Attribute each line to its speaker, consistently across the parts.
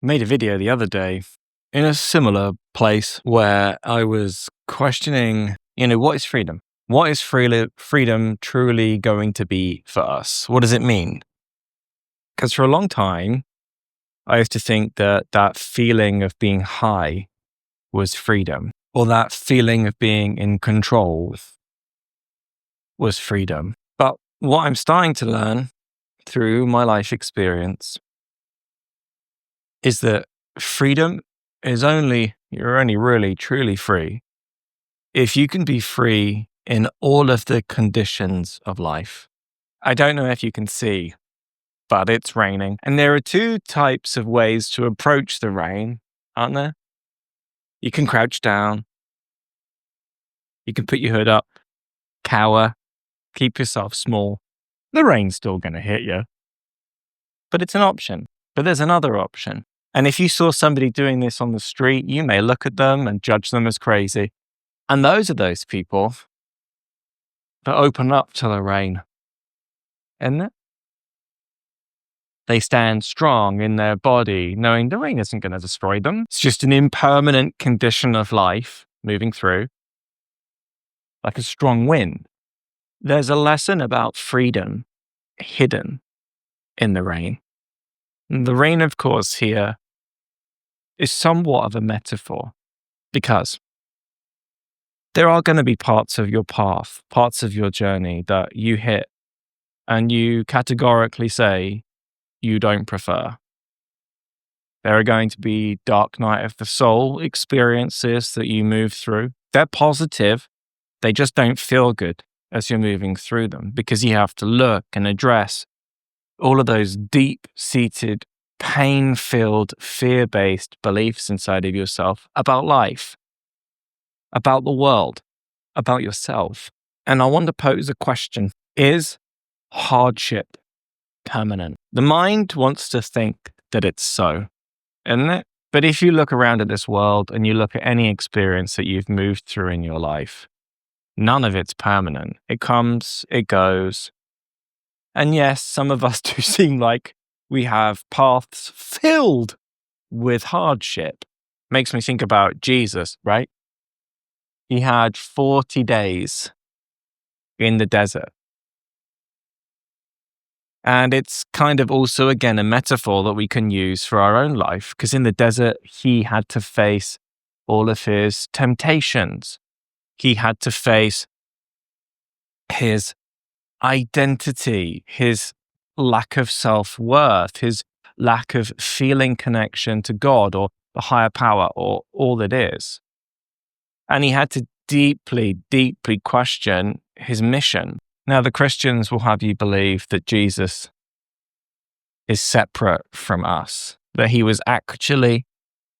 Speaker 1: Made a video the other day in a similar place where I was questioning, what is freedom? What is freedom truly going to be for us? What does it mean? Because for a long time, I used to think that feeling of being high was freedom, or that feeling of being in control was freedom. But what I'm starting to learn through my life experience is that freedom is you're only really truly free if you can be free in all of the conditions of life. I don't know if you can see, but it's raining. And there are two types of ways to approach the rain, aren't there? You can crouch down. You can put your hood up, cower, keep yourself small. The rain's still going to hit you. But it's an option. But there's another option. And if you saw somebody doing this on the street, you may look at them and judge them as crazy. And those are those people that open up to the rain, isn't it? They stand strong in their body, knowing the rain isn't going to destroy them. It's just an impermanent condition of life moving through, like a strong wind. There's a lesson about freedom hidden in the rain. And the rain, of course, here is somewhat of a metaphor because there are going to be parts of your path, parts of your journey that you hit and you categorically say you don't prefer. There are going to be dark night of the soul experiences that you move through. They're positive. They just don't feel good as you're moving through them because you have to look and address all of those deep-seated, pain-filled, fear-based beliefs inside of yourself about life, about the world, about yourself. And I want to pose a question. Is hardship permanent? The mind wants to think that it's so, isn't it? But if you look around at this world and you look at any experience that you've moved through in your life, none of it's permanent. It comes, it goes. And yes, some of us do seem like we have paths filled with hardship. Makes me think about Jesus, right? He had 40 days in the desert. And it's kind of also, again, a metaphor that we can use for our own life, because in the desert, he had to face all of his temptations. He had to face his identity, his lack of self-worth, his lack of feeling connection to God or the higher power or all that is. And he had to deeply, deeply question his mission. Now, the Christians will have you believe that Jesus is separate from us, that he was actually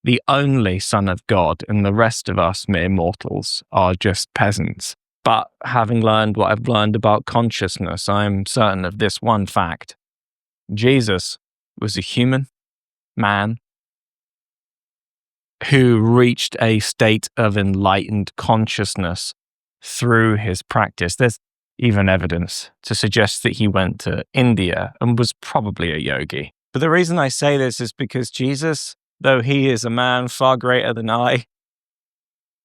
Speaker 1: the only Son of God, and the rest of us mere mortals are just peasants. But having learned what I've learned about consciousness, I'm certain of this one fact. Jesus was a human man who reached a state of enlightened consciousness through his practice. There's even evidence to suggest that he went to India and was probably a yogi. But the reason I say this is because Jesus, though he is a man far greater than I,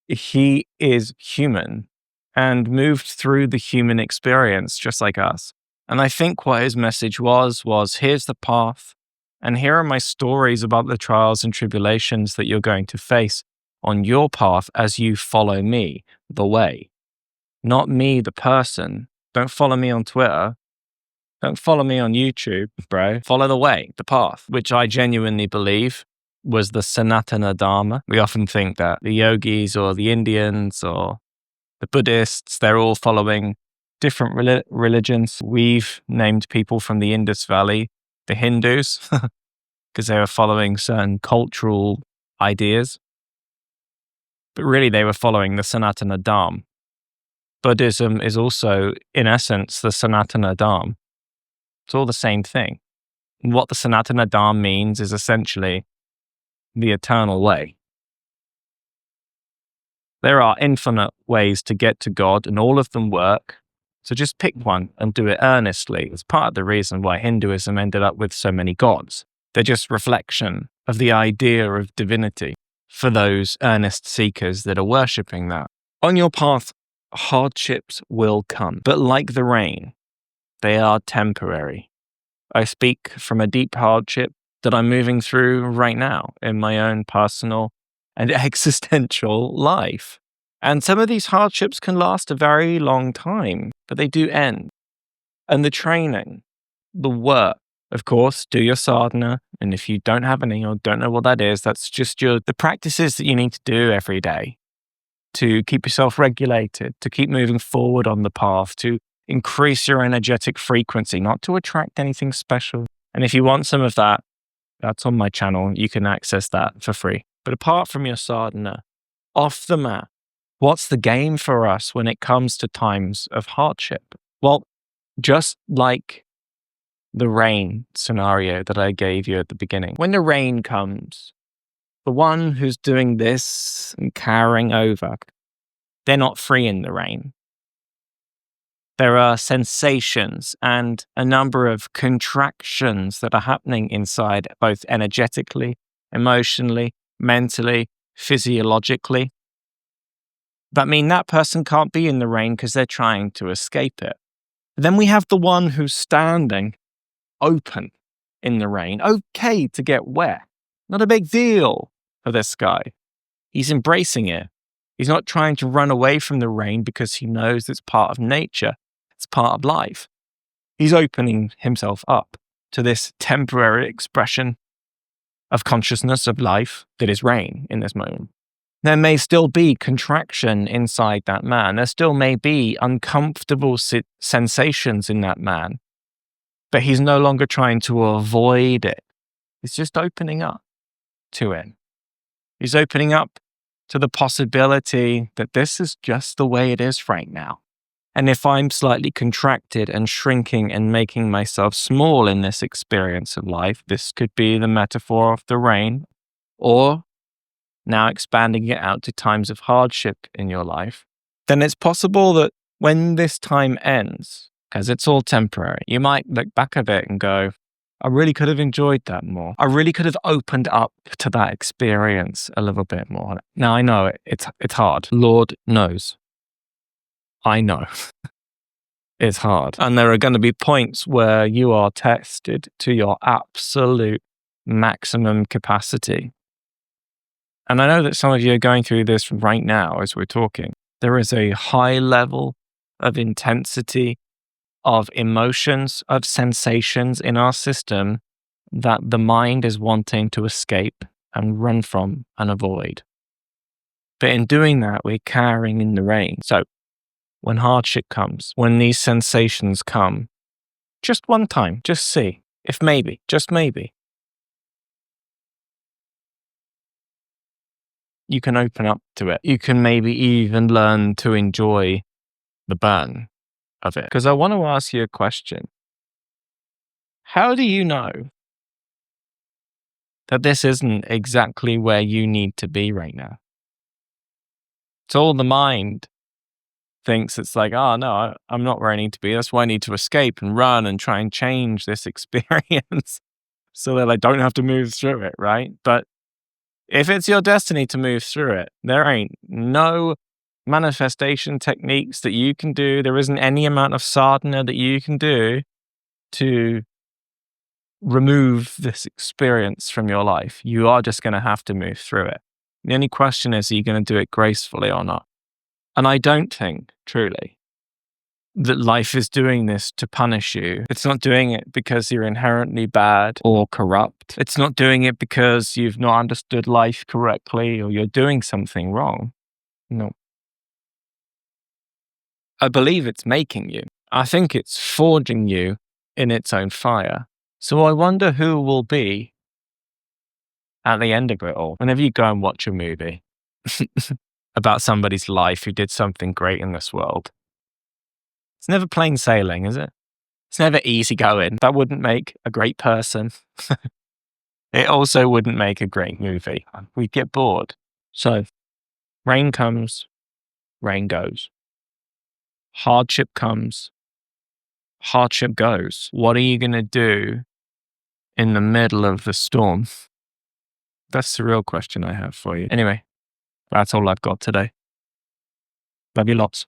Speaker 1: he is human and moved through the human experience just like us. And I think what his message was here's the path, and here are my stories about the trials and tribulations that you're going to face on your path as you follow me, the way. Not me, the person. Don't follow me on Twitter. Don't follow me on YouTube, bro. Follow the way, the path, which I genuinely believe was the Sanatana Dharma. We often think that the yogis or the Indians or the Buddhists, they're all following different religions. We've named people from the Indus Valley the Hindus because they were following certain cultural ideas. But really, they were following the Sanatana Dharma. Buddhism is also, in essence, the Sanatana Dharma. It's all the same thing. And what the Sanatana Dharma means is essentially the eternal way. There are infinite ways to get to God, and all of them work. So just pick one and do it earnestly. It's part of the reason why Hinduism ended up with so many gods. They're just reflection of the idea of divinity for those earnest seekers that are worshipping that. On your path, hardships will come, but like the rain, they are temporary. I speak from a deep hardship that I'm moving through right now in my own personal and existential life. And some of these hardships can last a very long time, but they do end. And the training, the work, of course, do your sadhana. And if you don't have any or don't know what that is, that's just the practices that you need to do every day to keep yourself regulated, to keep moving forward on the path, to increase your energetic frequency, not to attract anything special. And if you want some of that, that's on my channel. You can access that for free. But apart from your sadhana, off the mat, what's the game for us when it comes to times of hardship? Well, just like the rain scenario that I gave you at the beginning, when the rain comes, the one who's doing this and carrying over, they're not free in the rain. There are sensations and a number of contractions that are happening inside, both energetically, emotionally, mentally, physiologically. That mean that person can't be in the rain because they're trying to escape it. Then we have the one who's standing open in the rain, okay to get wet. Not a big deal for this guy. He's embracing it. He's not trying to run away from the rain because he knows it's part of nature. It's part of life. He's opening himself up to this temporary expression of consciousness of life that is rain in this moment. There may still be contraction inside that man. There still may be uncomfortable sensations in that man, but he's no longer trying to avoid it. He's just opening up to it. He's opening up to the possibility that this is just the way it is right now. And if I'm slightly contracted and shrinking and making myself small in this experience of life, this could be the metaphor of the rain, or now expanding it out to times of hardship in your life, then it's possible that when this time ends, because it's all temporary, you might look back at it and go, I really could have enjoyed that more. I really could have opened up to that experience a little bit more. Now I know it's hard. Lord knows. I know. It's hard. And there are going to be points where you are tested to your absolute maximum capacity. And I know that some of you are going through this right now as we're talking. There is a high level of intensity, of emotions, of sensations in our system that the mind is wanting to escape and run from and avoid. But in doing that, we're carrying in the rain. So when hardship comes, when these sensations come, just one time, just see if maybe, just maybe, you can open up to it. You can maybe even learn to enjoy the burn of it. Because I want to ask you a question. How do you know that this isn't exactly where you need to be right now? It's all the mind thinks it's like, oh no, I'm not where I need to be. That's why I need to escape and run and try and change this experience so that I don't have to move through it, right? But if it's your destiny to move through it, there ain't no manifestation techniques that you can do. There isn't any amount of sadhana that you can do to remove this experience from your life. You are just going to have to move through it. The only question is, are you going to do it gracefully or not? And I don't think, truly, that life is doing this to punish you. It's not doing it because you're inherently bad or corrupt. It's not doing it because you've not understood life correctly or you're doing something wrong. No. I believe it's making you. I think it's forging you in its own fire. So I wonder who will be at the end of it all. Whenever you go and watch a movie about somebody's life who did something great in this world, it's never plain sailing, is it? It's never easy going. That wouldn't make a great person. It also wouldn't make a great movie. We'd get bored. So, rain comes, rain goes. Hardship comes, hardship goes. What are you going to do in the middle of the storm? That's the real question I have for you. Anyway, that's all I've got today. Love you lots.